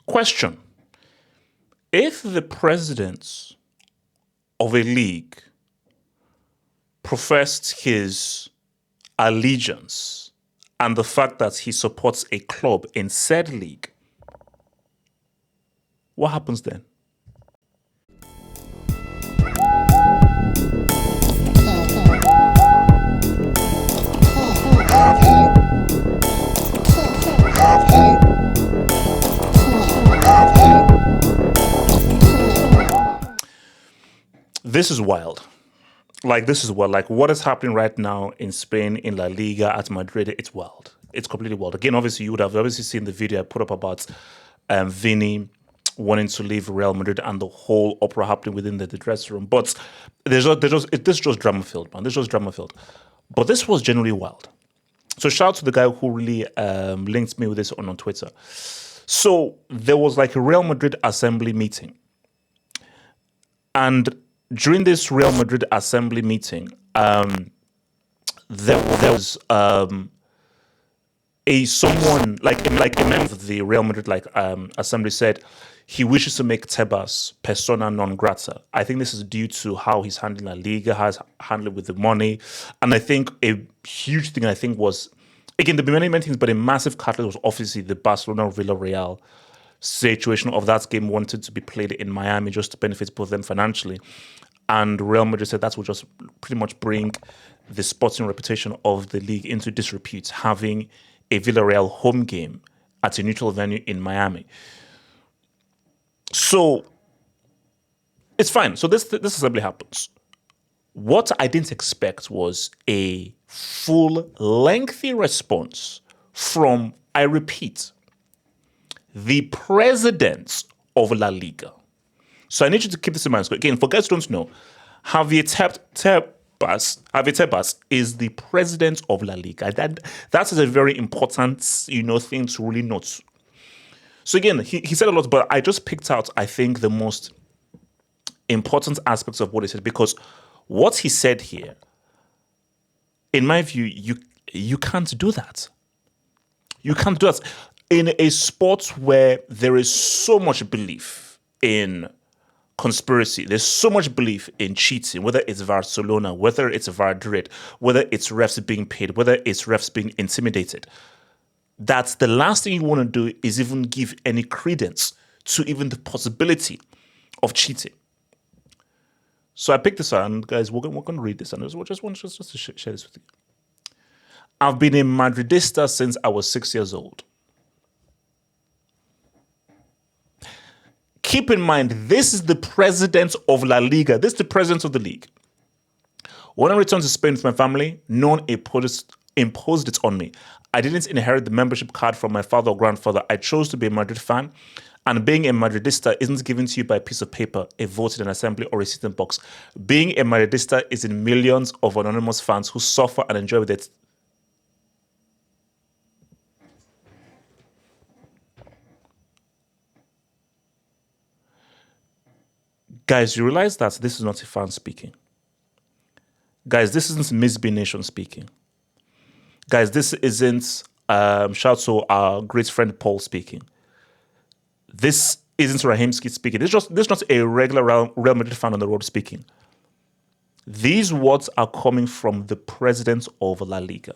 Question. If the president of a league professed his allegiance and the fact that he supports a club in said league, what happens then? This is wild. This is wild. What is happening right now in Spain, in La Liga, at Madrid, it's wild. It's completely wild. Again, obviously, you would have obviously seen the video I put up about Vini wanting to leave Real Madrid and the whole opera happening within the dressing room. But this is just drama-filled, man. This is just drama-filled. But this was genuinely wild. So shout out to the guy who really linked me with this on Twitter. So there was a Real Madrid assembly meeting. And during this Real Madrid assembly meeting, there was someone a member of the Real Madrid assembly said he wishes to make Tebas persona non grata. I think this is due to how he's handling La Liga, how he's handling with the money, and I think a huge thing was, again, there'll be many things, but a massive catalyst was obviously the Barcelona-Villarreal situation of that game wanted to be played in Miami just to benefit both of them financially. And Real Madrid said that will just pretty much bring the sporting reputation of the league into disrepute, having a Villarreal home game at a neutral venue in Miami. So it's fine. So this assembly happens. What I didn't expect was a full, lengthy response from, I repeat, the president of La Liga. So I need you to keep this in mind. So again, for guys who don't know, Javier Tebas is the president of La Liga. That is a very important, thing to really note. So again, he said a lot, but I just picked out, I think, the most important aspects of what he said, because what he said here, in my view, you can't do that. You can't do that. In a sport where there is so much belief in conspiracy, there's so much belief in cheating, whether it's Barcelona, whether it's Vardrid, whether it's refs being paid, whether it's refs being intimidated, that's the last thing you want to do is even give any credence to even the possibility of cheating. So I picked this out, and guys, we're going to read this, and I just want to share this with you. I've been a Madridista since I was 6 years old. Keep in mind, this is the president of La Liga. This is the president of the league. When I returned to Spain with my family, no one imposed it on me. I didn't inherit the membership card from my father or grandfather. I chose to be a Madrid fan. And being a Madridista isn't given to you by a piece of paper, a vote in an assembly, or a seating box. Being a Madridista is in millions of anonymous fans who suffer and enjoy with it. Guys, you realize that this is not a fan speaking. Guys, this isn't Miss B Nation speaking. Guys, this isn't, shout out to our great friend Paul speaking. This isn't Rahimski speaking. This is not a regular Real Madrid fan on the road speaking. These words are coming from the president of La Liga.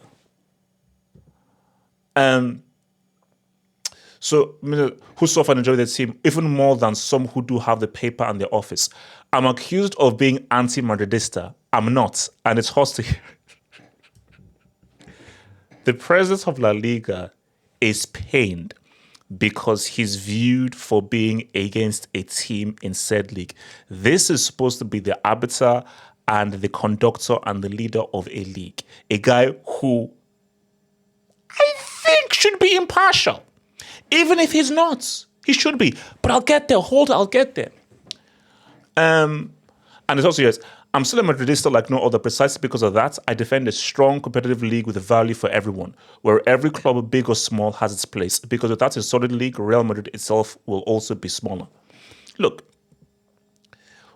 So, who suffer and enjoy their team even more than some who do have the paper and the office. I'm accused of being anti-Madridista. I'm not, and it's hard to hear. The president of La Liga is pained because he's viewed for being against a team in said league. This is supposed to be the arbiter and the conductor and the leader of a league. A guy who I think should be impartial. Even if he's not, he should be. But I'll get there. I'll get there. And it's also, yes, I'm still a Madridista like no other. Precisely because of that, I defend a strong competitive league with a value for everyone, where every club, big or small, has its place. Because if that's a solid league, Real Madrid itself will also be smaller. Look,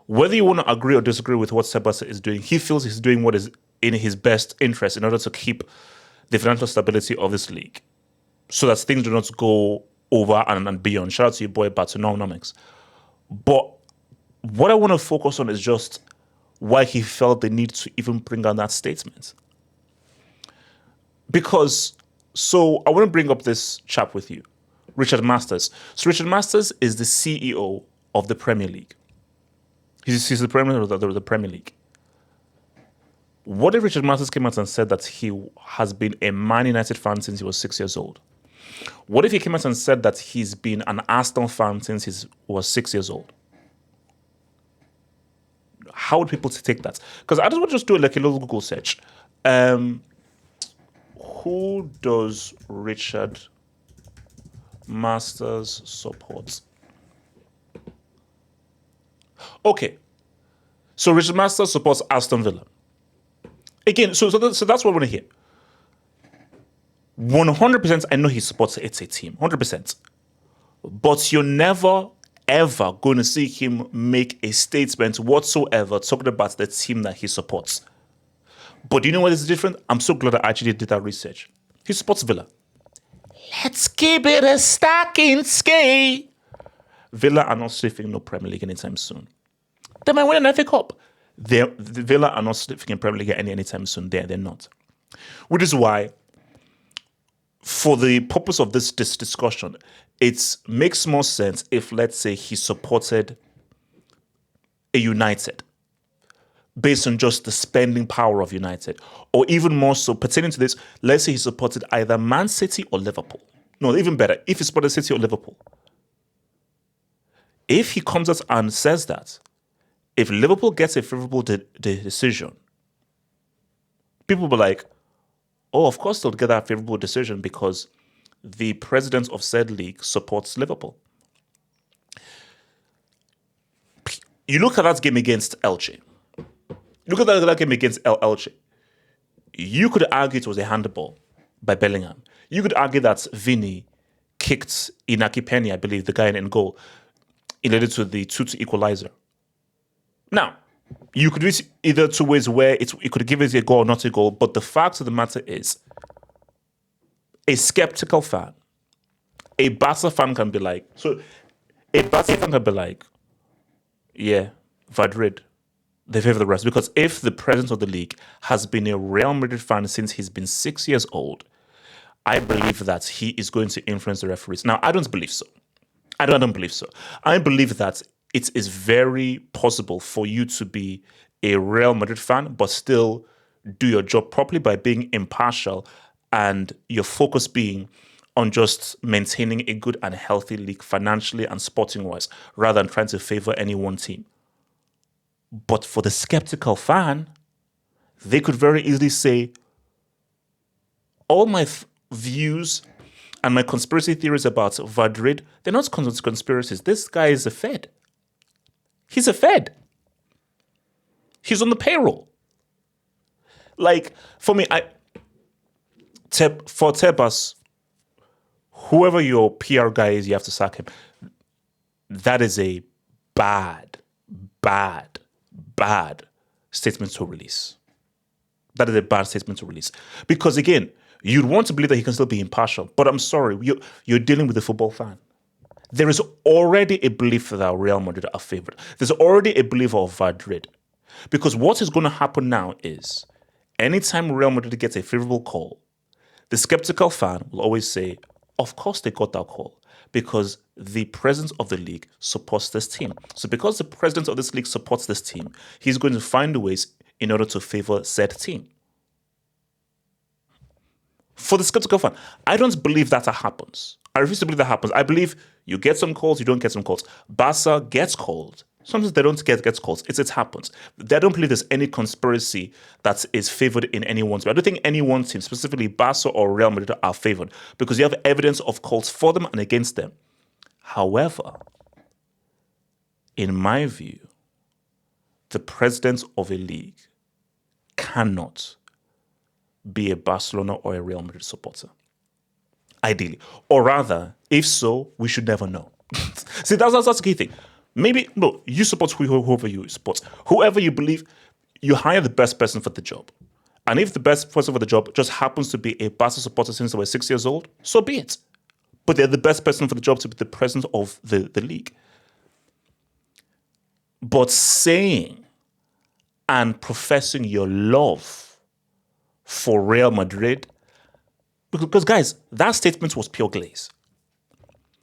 whether you want to agree or disagree with what Tebas is doing, he feels he's doing what is in his best interest in order to keep the financial stability of this league, so that things do not go over and beyond. Shout out to your boy Batonomics. But what I want to focus on is just why he felt the need to even bring out that statement. Because, so I want to bring up this chap with you, Richard Masters. So Richard Masters is the CEO of the Premier League. He's the Premier of the Premier League. What if Richard Masters came out and said that he has been a Man United fan since he was 6 years old? What if he came out and said that he's been an Arsenal fan since he was 6 years old? How would people take that? Because I just want to do like a little Google search. Who does Richard Masters support? Okay. So Richard Masters supports Aston Villa. Again, so that's what I want to hear. 100% I know he supports it's a team. 100%. But you're never, ever going to see him make a statement whatsoever talking about the team that he supports. But you know what is different? I'm so glad I actually did that research. He supports Villa. Let's keep it a stocking skate. Villa are not sniffing no Premier League anytime soon. They might win an FA Cup. The Villa are not sniffing in Premier League anytime soon. They're not. Which is why, for the purpose of this discussion, it makes more sense if, let's say, he supported a United based on just the spending power of United. Or even more so, pertaining to this, let's say he supported either Man City or Liverpool. No, even better, if he supported City or Liverpool. If he comes out and says that, if Liverpool gets a favorable decision, people will be like, oh, of course they'll get that favorable decision because the president of said league supports Liverpool. You look at that game against Elche. Look at that game against Elche. You could argue it was a handball by Bellingham. You could argue that Vini kicked Inaki Penny, I believe, the guy in goal, in order to the 2-2 equalizer. Now, you could reach either two ways where it could give us a goal or not a goal, but the fact of the matter is, a skeptical fan, a Barca fan can be like, yeah, Vardrid, they favor the rest. Because if the president of the league has been a Real Madrid fan since he's been 6 years old, I believe that he is going to influence the referees. Now, I don't believe so. I don't believe so. I believe that it is very possible for you to be a Real Madrid fan, but still do your job properly by being impartial and your focus being on just maintaining a good and healthy league financially and sporting-wise, rather than trying to favor any one team. But for the skeptical fan, they could very easily say, all my views and my conspiracy theories about Vardrid, they're not conspiracies. This guy is a Fed. He's a Fed. He's on the payroll. Like, for me, for Tebas, whoever your PR guy is, you have to sack him. That is a bad statement to release. That is a bad statement to release. Because again, you'd want to believe that he can still be impartial. But I'm sorry, you're dealing with a football fan. There is already a belief that Real Madrid are favored. There's already a belief of Vardrid. Because what is going to happen now is, anytime Real Madrid gets a favorable call, the skeptical fan will always say, of course they got that call, because the president of the league supports this team. So because the president of this league supports this team, he's going to find ways in order to favor said team. For the skeptical fan, I don't believe that happens. I refuse to believe that happens. I believe you get some calls, you don't get some calls. Barca gets called. Sometimes they don't get calls. It happens. I don't believe there's any conspiracy that is favored in any one team. I don't think any one team, specifically Barca or Real Madrid, are favored because you have evidence of calls for them and against them. However, in my view, the president of a league cannot be a Barcelona or a Real Madrid supporter. Ideally. Or rather, if so, we should never know. See, that's the key thing. Maybe, no, you support whoever you support. Whoever you believe, you hire the best person for the job. And if the best person for the job just happens to be a Barca supporter since they were 6 years old, so be it. but they're the best person for the job to be the president of the league. But saying and professing your love for Real Madrid, because guys, that statement was pure glaze.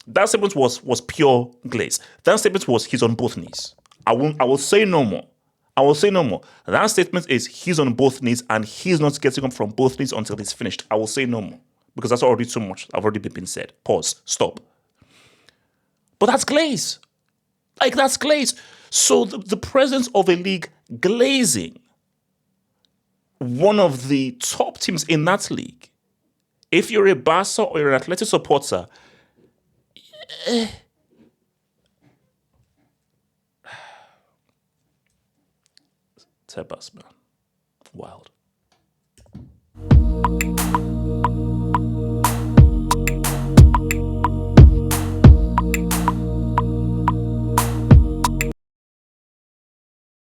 That statement was pure glaze. That statement was he's on both knees. I will say no more. I will say no more. That statement is he's on both knees and he's not getting up from both knees until he's finished. I will say no more because that's already too much. I've already been said. Pause. Stop. But that's glaze. Like, that's glaze. So the presence of a league glazing one of the top teams in that league, if you're a Barca or you're an Athletic supporter, Tebas, man. Wild.